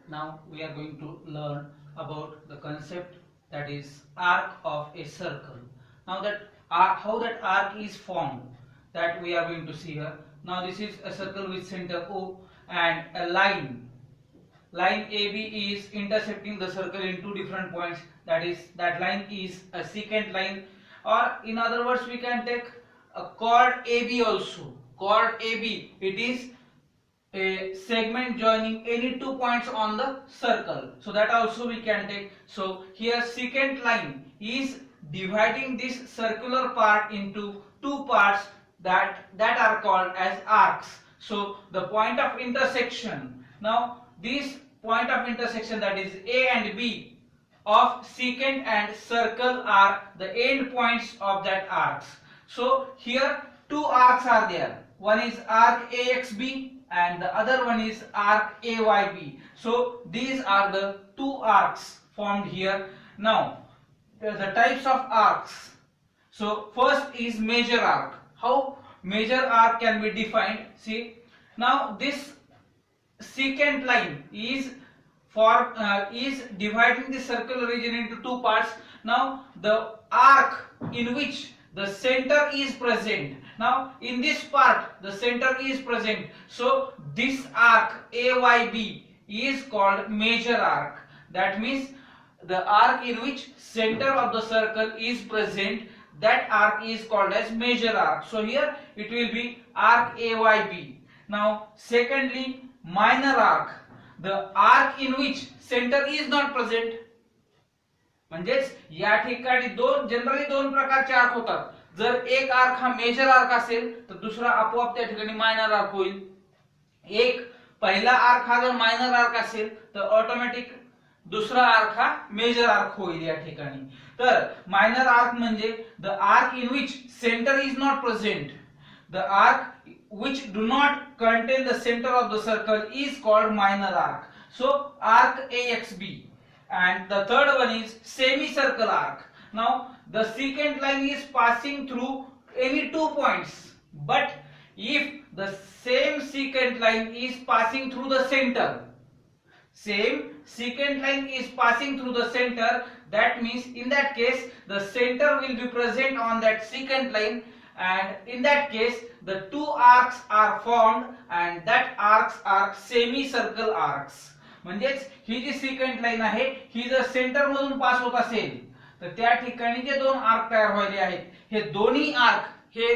Now we are going to learn about the concept that is arc of a circle. Now that how that arc is formed, that we are going to see here. Now this is a circle with center O and a line. Line AB is intersecting the circle in two different points. That line is a secant line, or in other words we can take a chord AB also. Chord AB, it is a segment joining any 2 points on the circle, so that also we can take. So here secant line is dividing this circular part into two parts that are called as arcs. So the point of intersection, now this point of intersection, that is A and B of secant and circle, are the end points of that arcs. So here two arcs are there. One is arc AXB and the other one is arc AYB. So these are the two arcs formed here. Now the types of arcs. So first is major arc. How major arc can be defined? See, now this secant line is dividing the circular region into two parts. Now the arc in which the center is present, now in this part the center is present, so this arc AYB is called major arc. That means the arc in which center of the circle is present, that arc is called as major arc. So here it will be arc AYB. Now secondly, minor arc, the arc in which center is not present. म्हणजेच या ठिकाणी generally दोन प्रकारचे arc होतात. जर एक arc हा major arc असेल तर दुसरा आपोआप त्या ठिकाणी मायनर आर्क होईल. एक पहिला आर्क हा जर मायनर आर्क असेल तर ऑटोमॅटिक दुसरा आर्क हा मेजर आर्क होईल या ठिकाणी. तर मायनर आर्क म्हणजे the arc in which centre is not present, the arc which do not contain the center of the circle is called minor arc. So arc AXB. And the third one is semicircle arc. Now the secant line is passing through any 2 points, but if the same secant line is passing through the center, same secant line is passing through the center, that means in that case the center will be present on that secant line, and in that case the two arcs are formed and that arcs are semicircle arcs. म्हणजेच ही जी secant line आहे ही जर centre मधून pass होत असेल तर त्या ठिकाणी जे दोन आर्क तयार व्हायले आहेत हे दोन्ही आर्क हे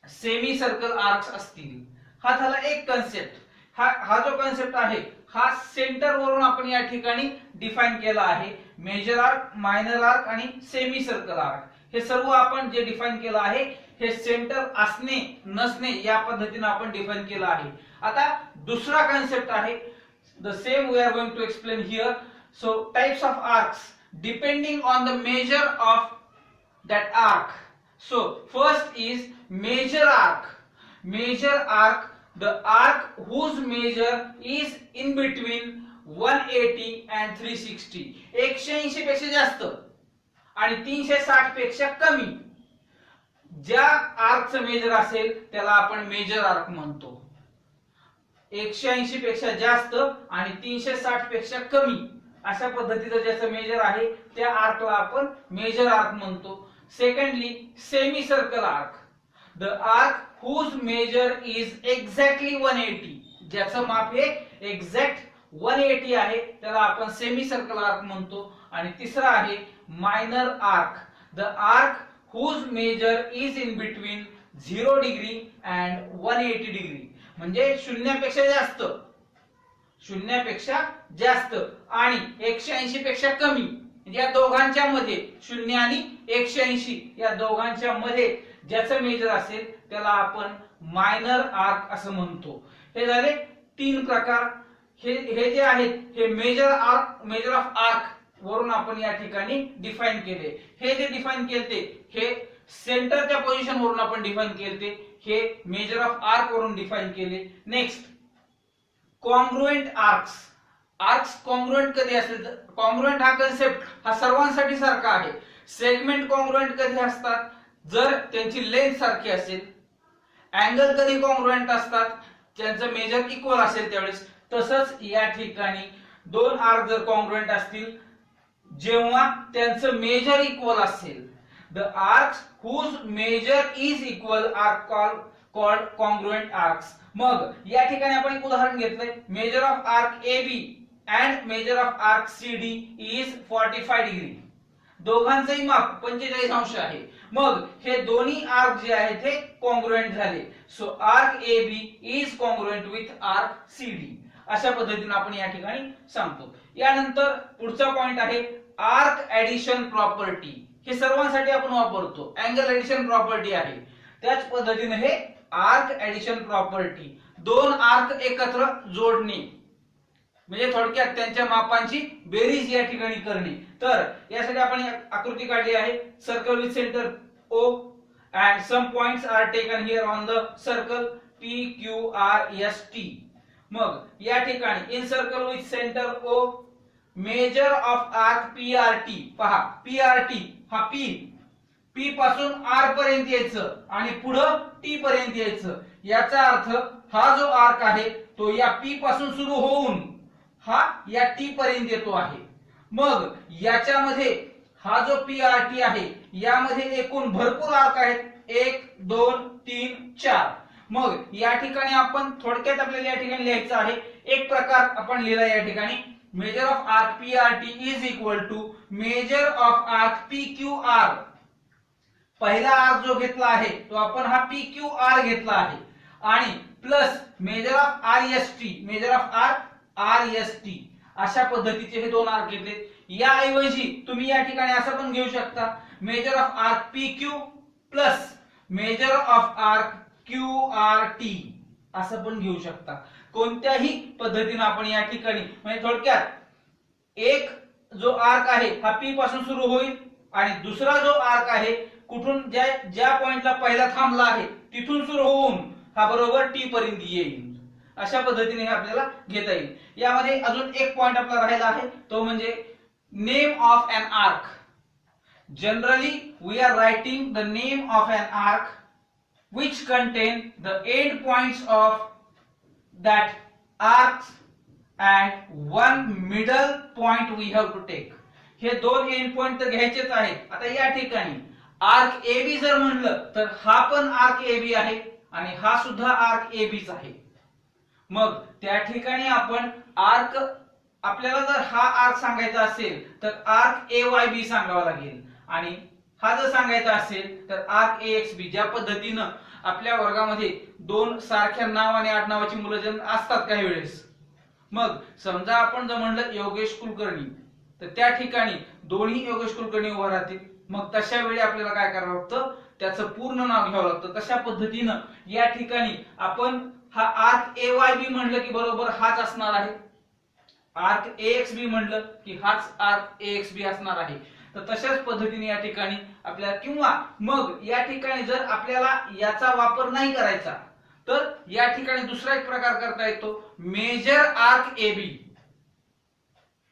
सेमी सर्कल आर्क्स असतील. हा झाला एक कन्सेप्ट. हा जो कन्सेप्ट आहे हा सेंटर वरून आपण या ठिकाणी डिफाइन केला आहे. मेजर आर्क, मायनर आर्क आणि सेमी सर्कल आर्क हे सर्व आपण जे डिफाइन केलं आहे हे सेंटर असणे नसणे या पद्धतीने आपण डिफाइन केलं आहे. आता दुसरा कन्सेप्ट आहे, the same we are going to explain here. So types of arcs depending on the measure of that arc. So first is major arc. Major arc, the arc whose measure is in between 180 and 360. 180 पेक्षा जास्त आणि 360 पेक्षा कमी ज्या आर्कचं major असेल त्याला आपण major arc म्हणतो. 180 पेक्षा जास्त आणि 360 पेक्षा कमी अशा पद्धतीचं ज्याचं मेजर आहे त्या आर्कला आपण मेजर आर्क म्हणतो. Secondly semi circle arc, the arc whose major is exactly 180, ज्याचं माप हे एक्झॅक्ट 180 आहे त्याला आपण सेमी सर्कल आर्क म्हणतो. आणि तिसरा आहे minor arc, the arc whose major is in between 0 degree and 180 degree, म्हणजे शून्यापेक्षा जास्त आणि 180 पेक्षा कमी, या दोघांच्या मध्ये 0 आणि 180 या दोघांच्या मध्ये ज्याचं मेजर असेल त्याला आपण मायनर आर्क असं म्हणतो. हे झाले तीन प्रकार. हे जे आहेत हे मेजर ऑफ आर्क वरून आपण या ठिकाणी डिफाइन केले. हे जे डिफाइन केले हे सेंटरच्या पोझिशन वरून आपण डिफाइन केले, हे मेजर ऑफ आर्क वरून डिफाइन केले. Next congruent arcs. Arcs congruent कधी असेल, कॉन्ग्रुएंट हा कन्सेप्ट हा सर्वांसाठी सारखा आहे. सेगमेंट कॉन्ग्रुएंट कधी असतात, जर त्यांची लेंथ सारखी असेल. अँगल कधी कॉन्ग्रुएंट असतात, त्यांचं मेजर इक्वल असेल त्यावेळेस. तसंच या ठिकाणी दोन आर्क जर कॉन्ग्रुएंट असतील जेव्हा त्यांचं मेजर इक्वल असेल, the arcs whose major is equal are called congruent arcs. मग या ठिकाणी आपण एक उदाहरण घेतलंय, measure of arc AB and measure of arc CD is 45 degree. दोघांचंही माप 45 अंश आहे. मग हे दोन्ही आर्क जे आहेत ते कॉन्ग्रुएंट झाले. So arc AB is congruent with arc CD. अशा पद्धतीने आपण या ठिकाणी सांगतो. यानंतर पुढचा पॉइंट आहे आर्क ऍडिशन प्रॉपर्टी. हे सर्वांसाठी आपण वापरतो, अँगल ऍडिशन प्रॉपर्टी आहे. त्याच पद्धतीने हे आर्क ऍडिशन प्रॉपर्टी, दोन आर्क एकत्र जोडणे म्हणजे थोडक्यात त्यांच्या मापांची बेरीज या ठिकाणी करणे. तर यासाठी आपण आकृती काढली आहे. Circle with centre O and some points are taken here on the circle P, Q, R, S, T. मग या ठिकाणी in circle with centre O, major of arc PRT. पहा PRT हा P पासून R पर्यंत यायचं आणि पुढं T पर्यंत यायचं. याचा अर्थ हा जो आर्क आहे तो या P पासून सुरू होऊन हा या T पर्यंत येतो आहे. मग याच्यामध्ये हा जो PRT आहे यामध्ये एकूण भरपूर आर्क आहेत, 1 2 3 4. मग या ठिकाणी आपण थोडक्यात आपल्याला या ठिकाणी लिहायचं आहे. एक प्रकार आपण लिहिला या ठिकाणी, major of arc PRT is equal to major of arc PQR. पहिला आर्क जो घेतला आहे तो आपण हा PQR घेतला आहे आणि plus measure of RST, major of arc RST. अशा पद्धतीचे हे दोन आर्क घेतले. या ऐवजी तुम्ही या ठिकाणी असं पण घेऊ शकता, major of arc PQ plus major of arc QRT असं पण घेऊ शकता. कोणत्याही पद्धतीने आपण या ठिकाणी म्हणजे थोडक्यात एक जो आर्क आहे हा P पासून सुरू होईल आणि दुसरा जो आर्क आहे कुठून ज्या पॉइंटला पहिला थांबला आहे तिथून सुरू होऊन हा बरोबर T पर्यंत येईल. अशा पद्धतीने हे आपल्याला घेता येईल. यामध्ये अजून एक पॉइंट आपला राहिला आहे तो म्हणजे name of an arc. Generally we are writing the name of an arc which contain the end points of that arcs and one middle point we have to take. हे दोन एंड पॉइंट तर घ्यायचेच आहेत. आता या ठिकाणी arc AB जर म्हणलं तर हा पण आर्क AB आहे आणि हा सुद्धा आर्क ABच आहे. मग त्या ठिकाणी आपण आर्क, आपल्याला जर हा आर्क सांगायचा असेल तर आर्क AYB सांगावा लागेल आणि हा जर सांगायचा असेल तर आर्क AXB. ज्या पद्धतीनं आपल्या वर्गामध्ये दोन सारख्या नाव आणि आडनावाची मुलं जर असतात काही वेळेस, मग समजा आपण जर म्हणलं योगेश कुलकर्णी तर त्या ठिकाणी दोन्ही योगेश कुलकर्णी उभा राहतील. मग तशा वेळी आपल्याला काय करावं लागतं, त्याचं पूर्ण नाव घ्यावं लागतं. तशा पद्धतीनं या ठिकाणी आपण हा आर्क AYB म्हणलं की बरोबर हाच असणार आहे, आर्क AXB म्हणलं की हाच आर्क AXB असणार आहे. तर तशाच पद्धतीने या ठिकाणी आपल्याला, किंवा मग या ठिकाणी जर आपल्याला याचा वापर नाही करायचा तर या ठिकाणी दुसरा एक प्रकार करता येतो, मेजर आर्क AB.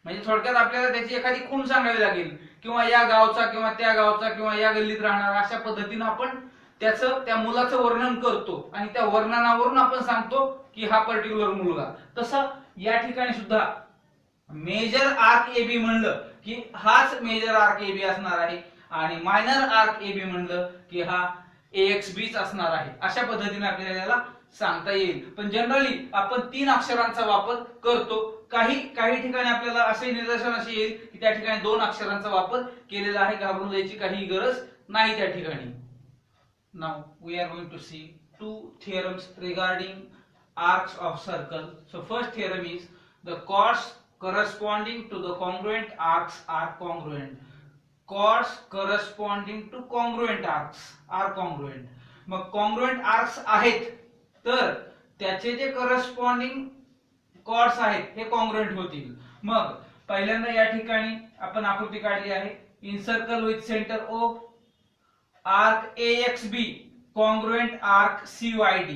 म्हणजे थोडक्यात आपल्याला त्याची एखादी खूण सांगावी लागेल किंवा या गावचा किंवा त्या गावचा किंवा या गल्लीत राहणारा, अशा पद्धतीने आपण त्या मुलाचं वर्णन करतो आणि त्या वर्णनावरून आपण सांगतो की हा पर्टिक्युलर मुलगा. तसं या ठिकाणी सुद्धा मेजर आर्क AB म्हणलं की हाच मेजर आर्क AB असणार आहे आणि मायनर आर्क AB म्हणलं की हा AXBच असणार आहे. अशा पद्धतीने आपल्याला याला सांगता येईल. पण जनरली आपण 3 अक्षरांचा वापर करतो. काही ठिकाणी आपल्याला असे निदर्शन असे येईल की त्या ठिकाणी 2 अक्षरांचा वापर केलेला आहे. घाबरून जायची काही गरज नाही त्या ठिकाणी. Now we are going to see 2 theorems regarding arcs of circle. So first theorem is the chords corresponding to the congruent arcs are congruent. Chords corresponding to congruent arcs are congruent. मग congruent arcs आहेत तर त्याचे जे corresponding chords आहेत हे congruent होतील. मग पहिल्यांदा या ठिकाणी आपण आकृती काढली आहे. In circle with centre O, arc AXB congruent arc CYD.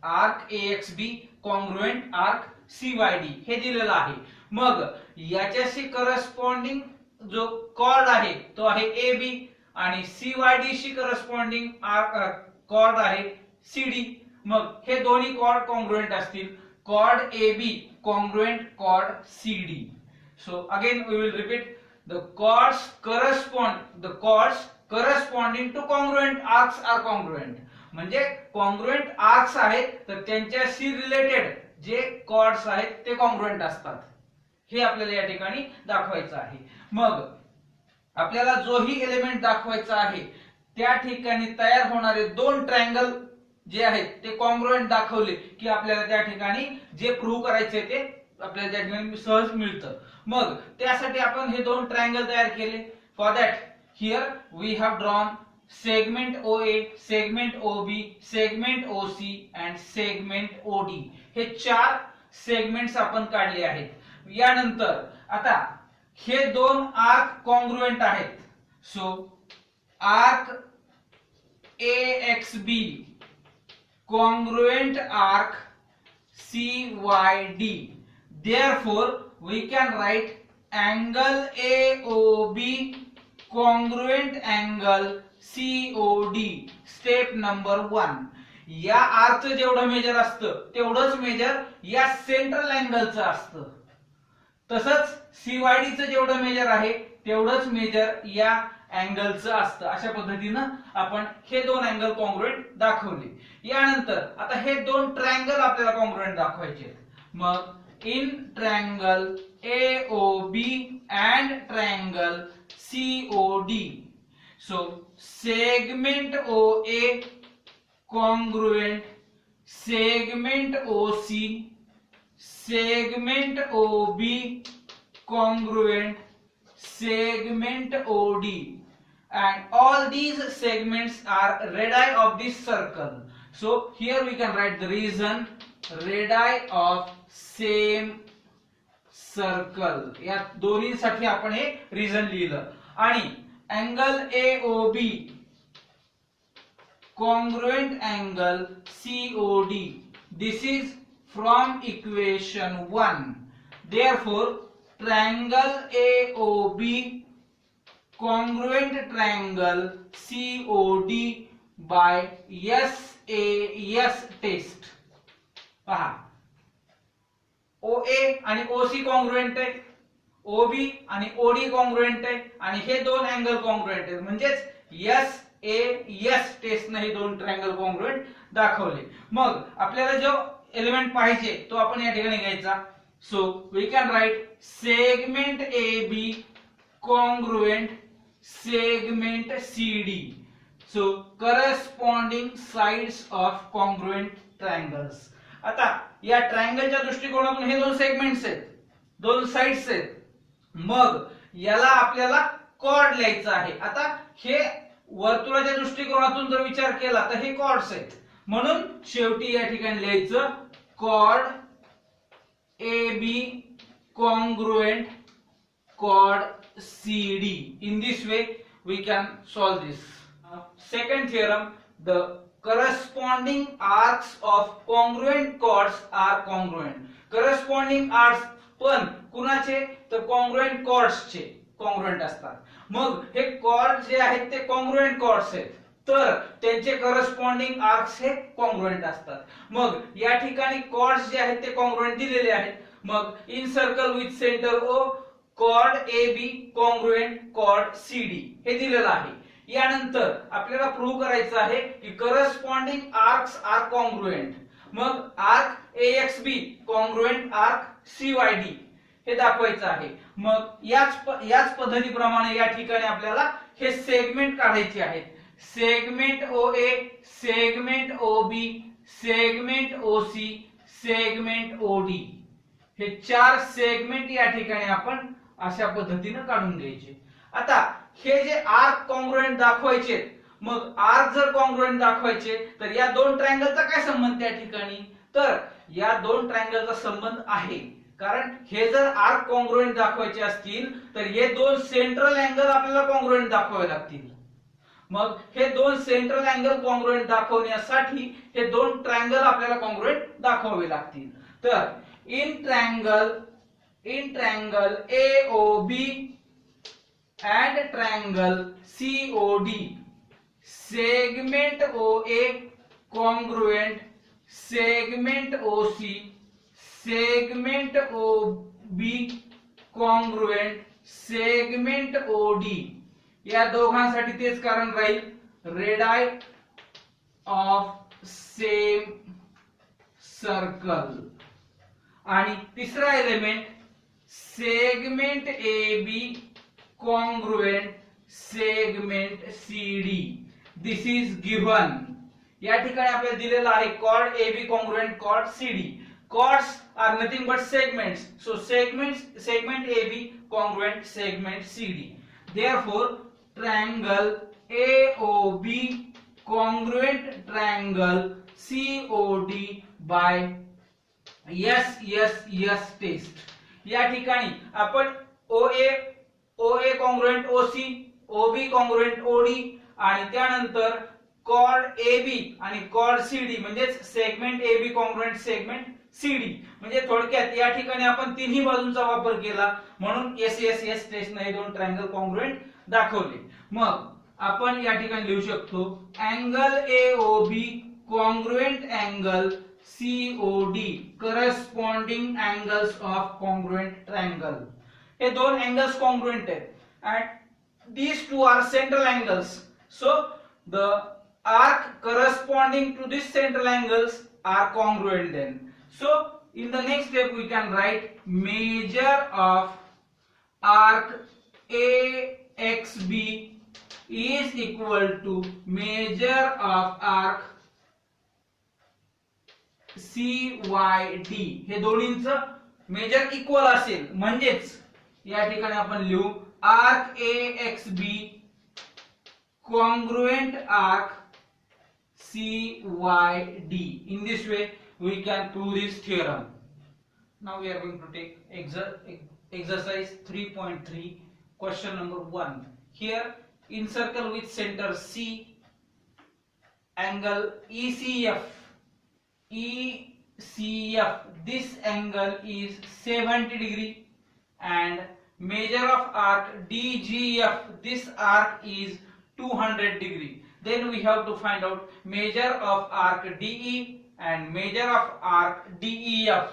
Arc AXB congruent arc CYD हे दिलेलं आहे. मग याच्याशी करस्पॉन्डिंग जो कॉर्ड आहे तो आहे AB आणि CYD शी करस्पॉन्डिंग कॉर्ड आहे CD. मग हे दोन्ही कॉर्ड कॉन्ग्रुएंट असतील. Chord AB congruent chord CD. So again we will repeat, the chords corresponding to congruent arcs are congruent. म्हणजे congruent arcs आहेत तर त्यांच्याशी रिलेटेड जे chords आहेत ते congruent असतात, हे आपल्याला या ठिकाणी दाखवायचं आहे. मग आपल्याला जोही एलिमेंट दाखवायचा आहे त्या ठिकाणी तयार होणारे दोन ट्रायंगल जे आहेत ते कॉन्ग्रुएंट दाखवले की आपल्याला त्या ठिकाणी जे प्रूव्ह करायचे ते आपल्याला त्या ठिकाणी सहज मिळतं. मग त्यासाठी आपण हे दोन ट्रायंगल तयार केले. For that here we have drawn segment OA, segment OB, segment OC and segment OD. हे चार सेगमेंट्स आपण काढले आहेत. यानंतर आता हे दोन आर्क कॉन्ग्रुएंट आहेत. So arc AXB congruent arc CYD. Therefore, we can write angle AOB congruent angle COD. Step number 1. या आर्कचं जेवढं मेजर असतं तेवढंच मेजर या सेंट्रल अँगलचं असतं. तसंच CYD चं जेवढं मेजर आहे तेवढंच मेजर या अँगलचं असतं. अशा पद्धतीनं आपण हे दोन अँगल कॉन्ग्रुएंट दाखवले. यानंतर आता हे दोन ट्रायंगल आपल्याला कॉन्ग्रुएंट दाखवायचे. मग in triangle AOB and triangle COD. So segment OA congruent segment OC, segment OB congruent segment OD, and all these segments are radii of this circle. So here we can write the reason, radii of same circle. या दोन्हीसाठी आपण हे reason लिहिलं. आणि angle AOB congruent angle COD. This is from equation 1. Therefore, triangle AOB congruent triangle COD by SAS test. पहा, OA आणि OC congruent आहे, OB आणि OD कॉन्ग्रुएंट आहे आणि हे दोन अँगल कॉन्ग्रुएंट आहेत. म्हणजेच SAS टेस्ट ने हे दोन ट्रायंगल कॉन्ग्रुएंट दाखवले. मग आपल्याला जो एलिमेंट पाहिजे तो आपण या ठिकाणी घ्यायचा. So we can write segment AB congruent segment CD. So corresponding sides of congruent triangles. आता या ट्रायंगलच्या दृष्टिकोनातून हे दोन सेगमेंट्स आहेत, दोन साइड्स आहेत. मग याला आपल्याला कॉर्ड लिहायचा आहे. आता हे वर्तुळाच्या दृष्टिकोनातून जर विचार केला तर हे कॉर्ड्स आहेत. म्हणून शेवटी या ठिकाणी लिहायचं cord AB congruent chord CD. In this way we can solve this. Second theorem, the corresponding arcs of congruent chords are congruent. Corresponding arcs पण कुणाचे तर congruent chords चे congruent असतात. मग हे chords जे आहेत ते congruent chords आहेत तर त्यांचे corresponding arcs हे congruent असतात. मग या ठिकाणी chords जे आहेत ते congruent दिलेले आहेत. मग in circle with centre O chord AB congruent chord CD हे दिलेलं आहे. यानंतर आपल्याला प्रूव्ह करायचं आहे की करस्पॉन्डिंग आर्क्स आर कॉन्ग्रुएंट. मग arc AXB congruent arc CYD हे दाखवायचं आहे. मग याच पद्धतीप्रमाणे या ठिकाणी आपल्याला हे सेगमेंट काढायचे आहेत. Segment OA, segment OB, segment OC, segment OD हे चार सेगमेंट या ठिकाणी आपण अशा पद्धतीने काढून घ्यायचे. आता हे जे आर्क कॉन्ग्रुएंट दाखवायचे, मग आर्क जर कॉन्ग्रुएंट दाखवायचे तर या दोन ट्रायंगलचा काय संबंध त्या ठिकाणी, तर या दोन ट्रायंगलचा संबंध आहे. कारण हे जर आर्क कॉन्ग्रुएंट दाखवायचे असतील तर हे दोन सेंट्रल अँगल आपल्याला कॉन्ग्रुएंट दाखवावे लागतील. मग हे दोन सेंट्रल अँगल कॉन्ग्रुएंट दाखवण्यासाठी हे दोन ट्रायंगल आपल्याला कॉन्ग्रुएंट दाखवावे लागतील. तर in triangle AOB and triangle COD, segment OA congruent segment OC, segment OB congruent segment OD, या दोघांसाठी तेच कारण राहील, रेडाय ऑफ सेम सर्कल. आणि तिसरा element segment AB congruent segment CD. This is given. या ठिकाणी आपल्याला दिलेला आहे chord AB congruent chord CD. Chords are nothing but segments. So segment AB congruent segment CD. Therefore triangle AOB congruent triangle COD by SSS test. या ठिकाणी आपण OA congruent OC, OB congruent OD आणि त्यानंतर chord AB आणि chord CD म्हणजेच segment AB congruent segment CD. म्हणजे थोडक्यात या ठिकाणी आपण तिन्ही बाजूंचा वापर केला म्हणून SSS टेस्ट ने दोन ट्रायंगल कॉन्ग्रुएंट दाखवले. मग आपण या ठिकाणी लिहू शकतो angle AOB congruent angle COD corresponding angles of congruent triangle. हे दोन एंगल्स कॉन्ग्रुएंट आहेत and these two are central angles. So the arc corresponding to these central angles are congruent then. So in the next step we can write measure of arc AXB is equal to measure of arc CYD. हे दोन्हींचं major equal असेल म्हणजेच या ठिकाणी आपण लिहू arc AXB congruent arc CYD. In this way we can prove this theorem. Now we are going to take exercise 3.3 question number 1. Here encircle with center C angle ECF. This angle is 70 degree and measure of arc DGF. This arc is 200 degree. Then we have to find out measure of arc DE and measure of arc DEF.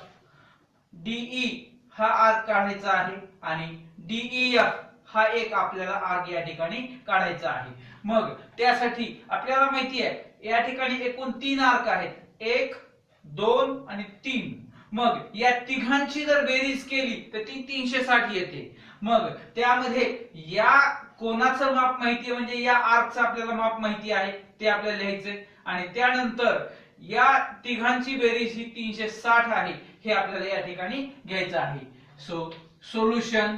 DE हा arc काढायचा आहे आणि DEF हा एक आपल्याला arc या ठिकाणी काढायचा आहे. मग त्यासाठी आपल्याला माहिती आहे या ठिकाणी एकूण 3 आर्क आहेत, 1 2 आणि 3. मग या तिघांची जर बेरीज केली तर ती 360 येते. मग त्यामध्ये या कोणाचं माप माहिती आहे म्हणजे या आर्कचं आपल्याला माप माहिती आहे ते आपल्याला लिहायचंय आणि त्यानंतर या तिघांची बेरीज ही 360 आहे हे आपल्याला या ठिकाणी घ्यायचं आहे. So solution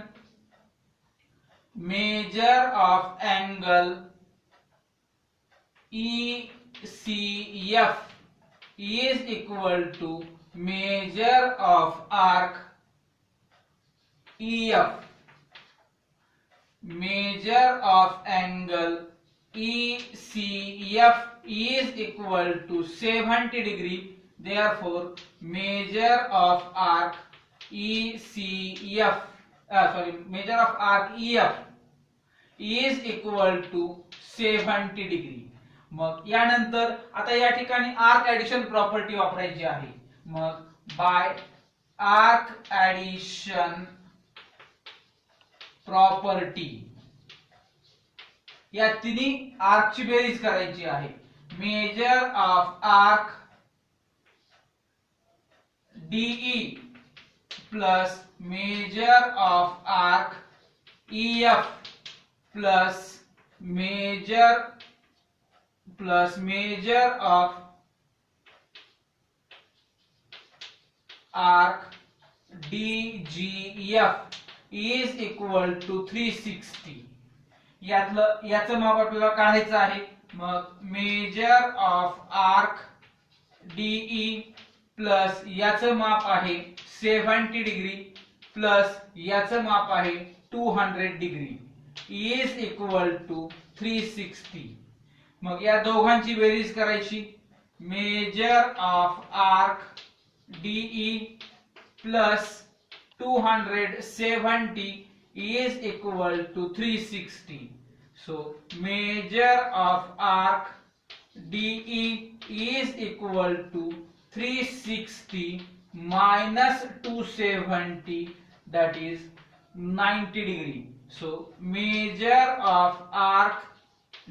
measure of angle ECF is equal to measure of arc EF. Measure of angle ECF is equal to 70 degree. Therefore measure of arc ECF measure of arc EF is equal to 70 degree. मग यानंतर आता या ठिकाणी arc addition property वापरायची आहे. मग bye arc addition property या तिन्ही आर्कची बेरीज करायची आहे. Major of arc DE plus major of arc EF plus measure of arc DGF is equal to 360. याचं माप आपल्याला काढायचं आहे. मग major of arc DE plus याचं माप आहे 70 डिग्री प्लस याचं माप आहे 200 डिग्री is equal to 360. मग या दोघांची बेरीज करायची. Major of arc DE plus 270 is equal to 360. So measure of arc DE is equal to 360 minus 270, that is 90 degree. So measure of arc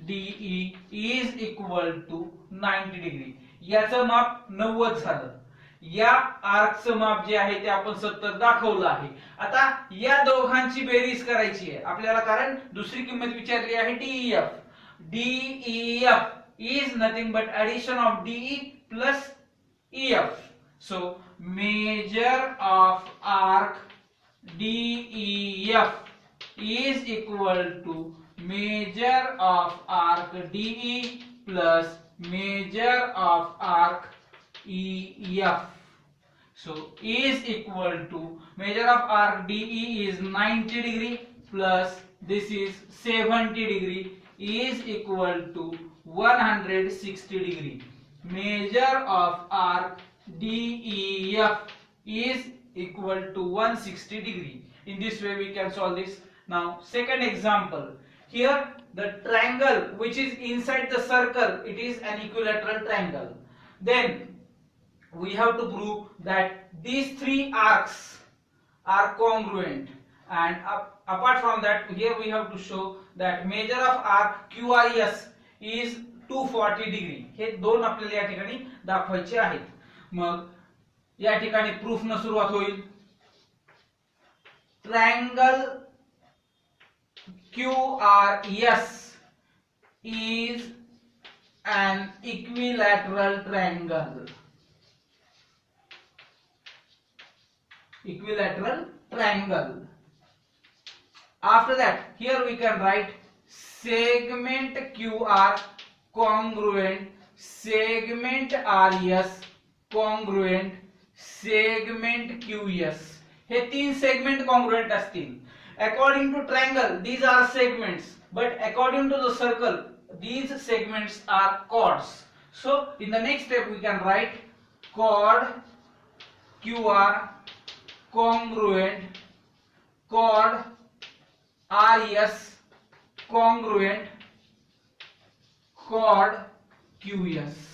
DE is equal to 90 degree. याचं माप 90 झालं. या आर्कचं माप जे आहे ते आपण 70 दाखवलं आहे. आता या दोघांची बेरीज करायची आहे आपल्याला, कारण दुसरी किंमत विचारली आहे DEF. DEF is nothing but addition of DE plus EF. So measure of arc DEF is equal to measure of arc DE plus measure of arc EF. So is equal to measure of arc DE is 90 degree plus this is 70 degree is equal to 160 degree. Measure of arc DEF is equal to 160 degree. In this way we can solve this. Now second example. Here the triangle which is inside the circle, it is an equilateral triangle. Then we have to prove that these three arcs are congruent, and apart from that here we have to show that measure of arc QRS is 240 degree. हे दोन आपल्याला या ठिकाणी दाखवायचे आहेत. मग या ठिकाणी प्रूफ न सुरुवात होईल. Triangle QRS is an equilateral triangle. Equilateral triangle. After that, here we can write segment QR congruent, segment RS congruent, segment QS. हे तीन सेगमेंट कॉन्ग्रुएंट असतील. According to triangle, these are segments, but according to the circle, these segments are chords. So in the next step we can write chord QR congruent, chord RS congruent, chord QS.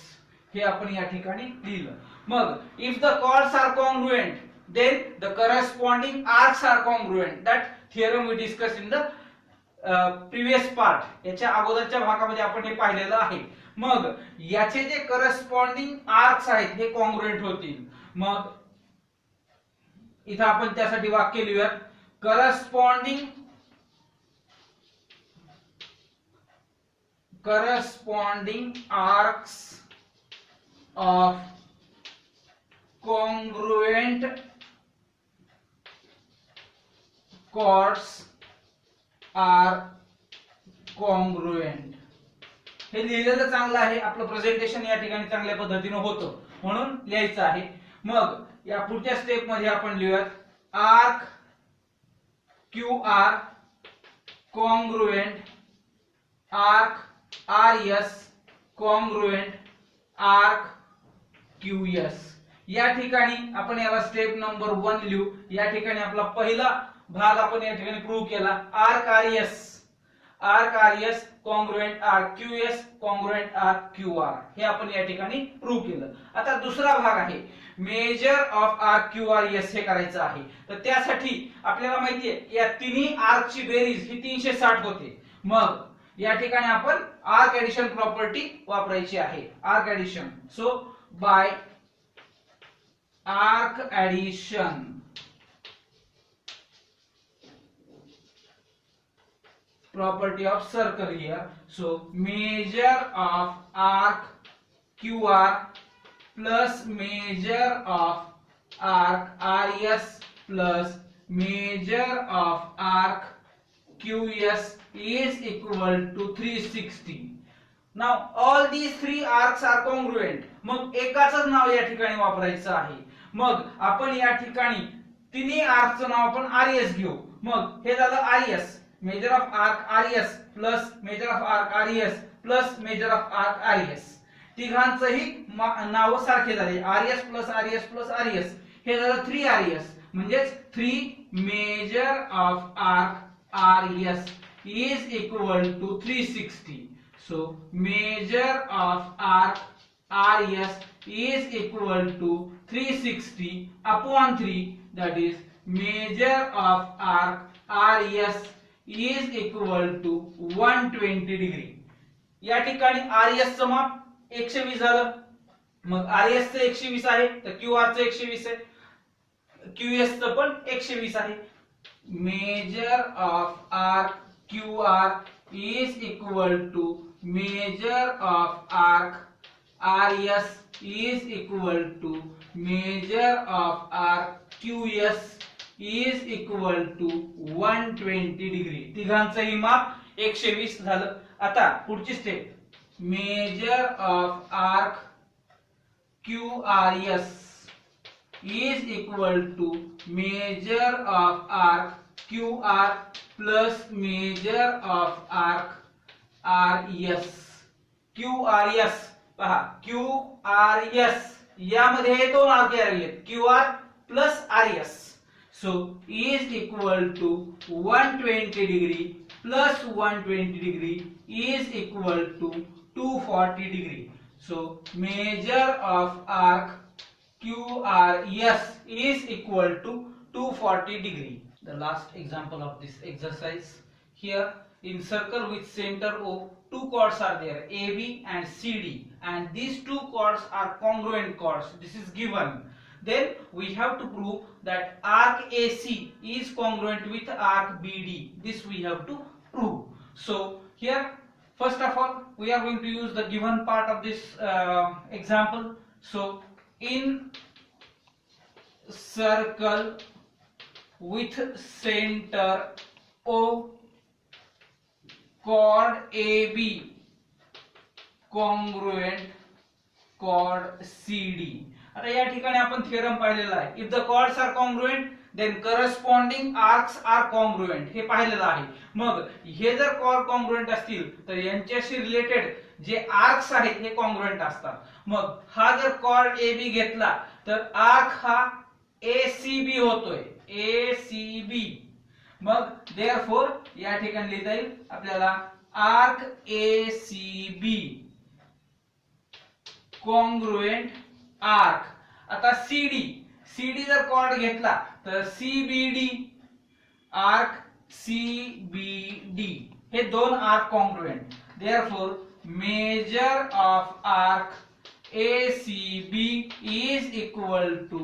हे आपण या ठिकाणी लिहिलं. मग if the chords are congruent, then the corresponding arcs are congruent. That theorem we discussed in the previous part. याच्या अगोदरच्या भागामध्ये आपण हे पाहिलेलं आहे. मग याचे जे करस्पॉन्डिंग आर्क्स आहेत हे कॉन्ग्रुएंट होतील. मग इथं आपण त्यासाठी वाक्य लिहूयात. corresponding arcs of congruent chords are congruent. हे लिहिलेलं चांगलं आहे. आपलं प्रेझेंटेशन या ठिकाणी चांगल्या पद्धतीने होतं म्हणून लिहायचं आहे. मग या पुढच्या स्टेप मध्ये आपण लिहूयात arc QR congruent, arc RS congruent, arc QS. या ठिकाणी आपण याला स्टेप नंबर 1 लिहू. या ठिकाणी आपला पहिला भाग आपण या ठिकाणी प्रूव्ह केला. Arc RS congruent arc QS congruent arc QR. हे आपण या ठिकाणी प्रूव्ह केलं. आता दुसरा भाग आहे मेजर ऑफ आर्क QRS हे करायचं आहे. तर त्यासाठी आपल्याला माहिती आहे या तिन्ही आर्कची बेरीज ही 360 होते. मग या ठिकाणी आपण आर्क ऍडिशन प्रॉपर्टी वापरायची आहे. Arc addition. So by arc addition property of circle here. So measure of arc QR plus measure of arc RS plus measure of arc QS is equal to 360. Now all these three arcs are congruent. मग एकाच नाव या ठिकाणी वापरायचं आहे. मग आपण या ठिकाणी तिन्ही आर्कचं नाव आपण RS घेऊ. मग हे झालं RS, major of arc RS plus major of arc RS plus major of arc RS. तिघांचंही नाव सारखे झाले. RS plus RS plus RS. हे झालं 3RS म्हणजेच 3 major of arc RS is equal to 360. So measure of arc RS is equal to 360 upon 3, that is measure of arc RS is equal to 120 degree. या ठिकाणी RS चं माप 120 झालं. मग RS चं 120 आहे तर QR चं 120 आहे, QS चं पण 120 आहे. measure of arc QR is equal to measure of arc RS is equal to measure of arc QS is equal to 120 degree. तिघांचंही माप 120 झालं. आता पुढची step, measure of arc QRS is equal to measure of arc QR plus measure of arc RS. QRS पहा, QRS यामध्ये हे दोन arc आहेत, QR plus RS. So is equal to 120 degree plus 120 degree is equal to 240 degree. So measure of arc QRS is equal to 240 degree. The last example of this exercise, here in circle with center O, two chords are there, AB and CD, and these two chords are congruent chords. This is given. Then we have to prove that arc AC is congruent with arc BD. This we have to prove. So here, first of all, we are going to use the given part of this example. So in circle with center O, chord AB congruent chord CD. आता या ठिकाणी आपण theorem पाहिलेला आहे. If the chords are congruent then corresponding arcs are congruent, हे पाहिलेलं आहे. मग हे जर chord congruent असतील तर यांच्याशी रिलेटेड जे आर्क्स आहेत हे congruent असतात. मग हा जर chord AB घेतला तर आर्क हा ACB होतोय, ACB. मग therefore या ठिकाणी लिहिता येईल आपल्याला आर्क ACB congruent आर्क. आता CD जर कॉर्ड घेतला तर CBD, आर्क CBD, हे दोन arc congruent. therefore measure of arc ACB is equal to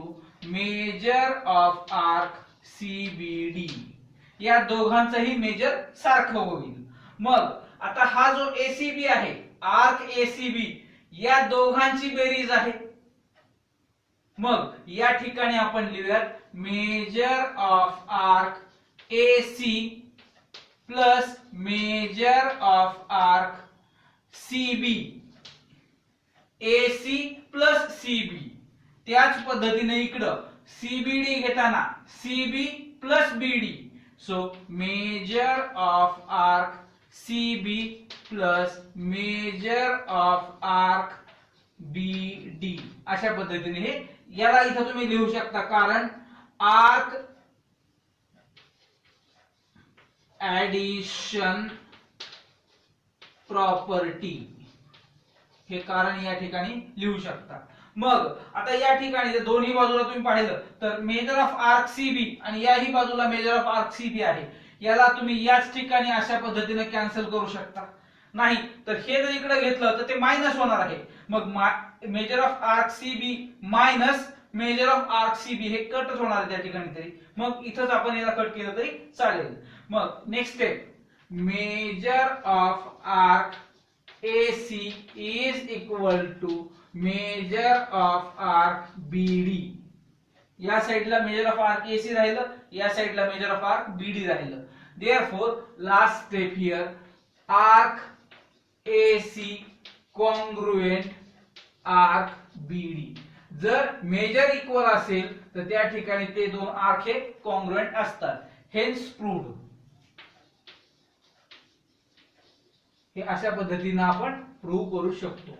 measure of arc CBD. या दोघांचंही मेजर सारखं होईल. मग आता हा जो ACB आहे, आर्क ACB, या दोघांची बेरीज आहे. मग या ठिकाणी आपण लिहूयात major of arc AC plus major of arc CB, AC plus CB. त्याच पद्धतीने इकडं CBD घेताना CB plus BD. So measure of arc CB plus measure of arc BD. अशा पद्धतीने हे याला इथं तुम्ही लिहू शकता, कारण आर्क ऍडिशन प्रॉपर्टी हे कारण या ठिकाणी लिहू शकता. मग आता या ठिकाणी जर दोन्ही बाजूला तुम्ही पाहिलं तर मेजर ऑफ आर्क CB आणि याही बाजूला मेजर ऑफ आर्क CB आहे. याला तुम्ही याच ठिकाणी अशा पद्धतीने कॅन्सल करू शकता. नाही तर हे जर इकडे घेतलं तर ते मायनस होणार आहे. मग major of arc CB minus major of arc CB हे कटच होणार आहे त्या ठिकाणी तरी. मग इथंच आपण याला कट केलं तरी चालेल. मग next step, major of arc AC is equal to measure of arc BD. या साइडला मेजर ऑफ आर्क AC राहिलं, या साइडला मेजर ऑफ आर्क BD राहिलं. therefore last step here, arc AC congruent arc BD. जर मेजर इक्वल असेल तर त्या ठिकाणी ते दोन आर्क हे कॉन्ग्रुएंट असतात. Hence proved. हे अशा पद्धतीने आपण प्रूव्ह करू शकतो.